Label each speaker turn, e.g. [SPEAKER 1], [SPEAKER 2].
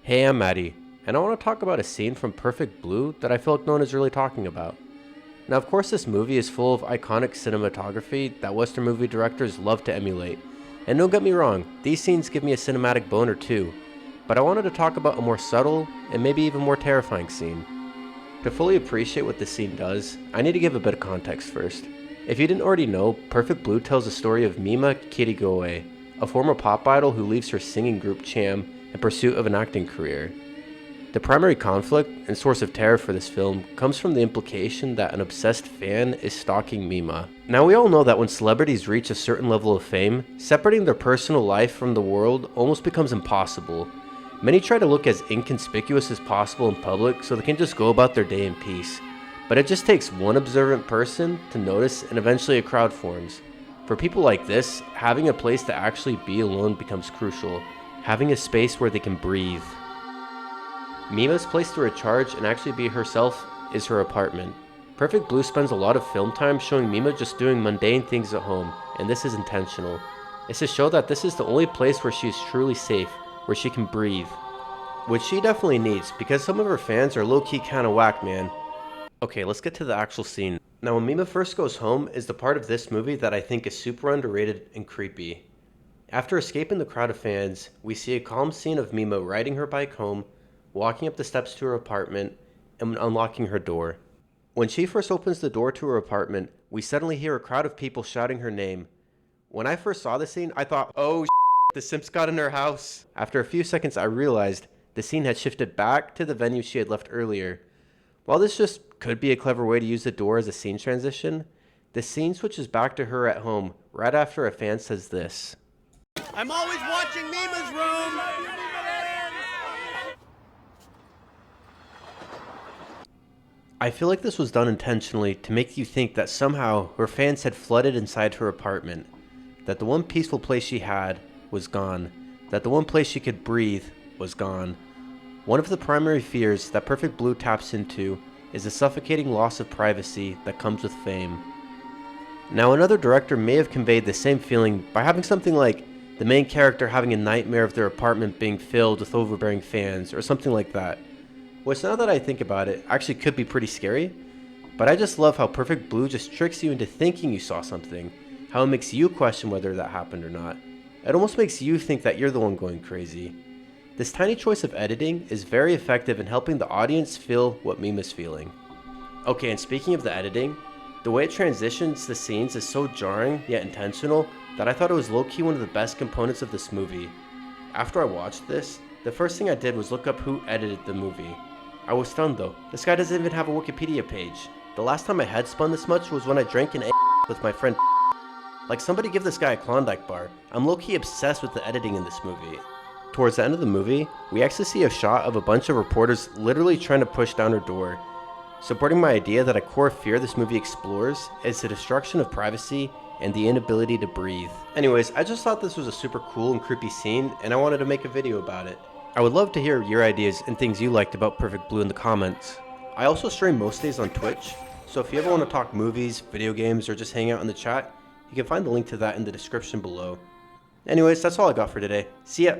[SPEAKER 1] Hey, I'm Maddie, and I want to talk about a scene from Perfect Blue that I feel like no one is really talking about. Now, of course, this movie is full of iconic cinematography that Western movie directors love to emulate. And don't get me wrong, these scenes give me a cinematic boner too. But I wanted to talk about a more subtle and maybe even more terrifying scene. To fully appreciate what this scene does, I need to give a bit of context first. If you didn't already know, Perfect Blue tells the story of Mima Kirigoe, a former pop idol who leaves her singing group Cham in pursuit of an acting career. The primary conflict and source of terror for this film comes from the implication that an obsessed fan is stalking Mima. Now, we all know that when celebrities reach a certain level of fame, separating their personal life from the world almost becomes impossible. Many try to look as inconspicuous as possible in public so they can just go about their day in peace. But it just takes one observant person to notice, and eventually a crowd forms. For people like this, having a place to actually be alone becomes crucial. Having a space where they can breathe. Mima's place to recharge and actually be herself is her apartment. Perfect Blue spends a lot of film time showing Mima just doing mundane things at home, and this is intentional. It's to show that this is the only place where she is truly safe, where she can breathe. Which she definitely needs, because some of her fans are low-key kinda whack, man. Okay, let's get to the actual scene. Now, when Mima first goes home is the part of this movie that I think is super underrated and creepy. After escaping the crowd of fans, we see a calm scene of Mima riding her bike home, walking up the steps to her apartment, and unlocking her door. When she first opens the door to her apartment, we suddenly hear a crowd of people shouting her name. When I first saw the scene, I thought, oh, the simps got in her house. After a few seconds, I realized the scene had shifted back to the venue she had left earlier. While this just could be a clever way to use the door as a scene transition, the scene switches back to her at home right after a fan says this.
[SPEAKER 2] I'm always watching Mima's room!
[SPEAKER 1] I feel like this was done intentionally to make you think that somehow her fans had flooded inside her apartment, that the one peaceful place she had was gone, that the one place she could breathe was gone. One of the primary fears that Perfect Blue taps into is the suffocating loss of privacy that comes with fame. Now, another director may have conveyed the same feeling by having something like the main character having a nightmare of their apartment being filled with overbearing fans, or something like that. Which, now that I think about it, actually could be pretty scary. But I just love how Perfect Blue just tricks you into thinking you saw something, how it makes you question whether that happened or not. It almost makes you think that you're the one going crazy. This tiny choice of editing is very effective in helping the audience feel what Mima's feeling. Okay, and speaking of the editing, the way it transitions the scenes is so jarring yet intentional that I thought it was low-key one of the best components of this movie. After I watched this, the first thing I did was look up who edited the movie. I was stunned though. This guy doesn't even have a Wikipedia page. The last time my head spun this much was when I drank an with my friend. Like, somebody give this guy a Klondike bar. I'm low-key obsessed with the editing in this movie. Towards the end of the movie, we actually see a shot of a bunch of reporters literally trying to push down her door, supporting my idea that a core fear this movie explores is the destruction of privacy and the inability to breathe. Anyways, I just thought this was a super cool and creepy scene, and I wanted to make a video about it. I would love to hear your ideas and things you liked about Perfect Blue in the comments. I also stream most days on Twitch, so if you ever want to talk movies, video games, or just hang out in the chat, you can find the link to that in the description below. Anyways, that's all I got for today. See ya!